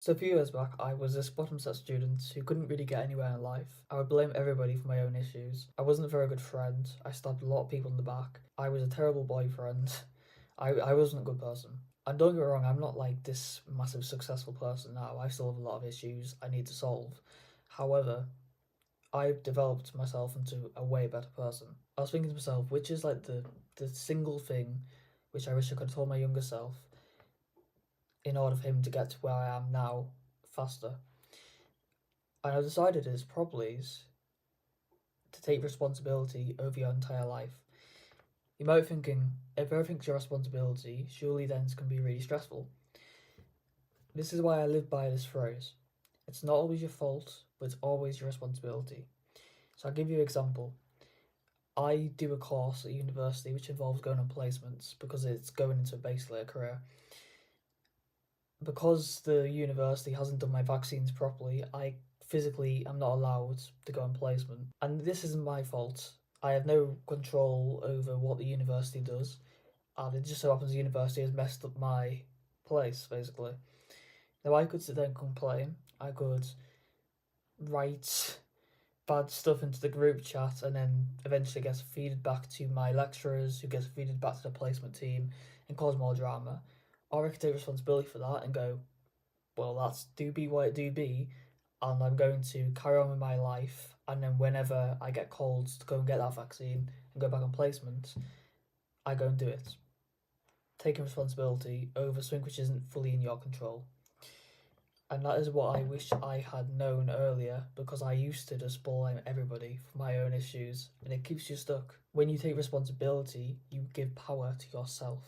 So a few years back, I was this bottom set student who couldn't really get anywhere in life. I would blame everybody for my own issues. I wasn't a very good friend. I stabbed a lot of people in the back. I was a terrible boyfriend. I wasn't a good person. And don't get me wrong, I'm not like this massive successful person now. I still have a lot of issues I need to solve. However, I've developed myself into a way better person. I was thinking to myself, which is like the single thing which I wish I could have told my younger self in order for him to get to where I am now faster. And I decided is probably is to take responsibility over your entire life. You might be thinking, if everything's your responsibility, surely then it's going to be really stressful. This is why I live by this phrase. It's not always your fault, but it's always your responsibility. So I'll give you an example. I do a course at university which involves going on placements because it's going into basically a career. Because the university hasn't done my vaccines properly, I physically am not allowed to go on placement. And this isn't my fault. I have no control over what the university does. And it just so happens the university has messed up my place, basically. Now, I could sit there and complain. I could write bad stuff into the group chat and then eventually gets feeded back to my lecturers, who gets feeded back to the placement team and cause more drama. Or I could take responsibility for that and go, well, that's do be what it do be, and I'm going to carry on with my life. And then whenever I get called to go and get that vaccine and go back on placement, I go and do it. Taking responsibility over something which isn't fully in your control. And that is what I wish I had known earlier, because I used to just blame everybody for my own issues, and it keeps you stuck. When you take responsibility, you give power to yourself.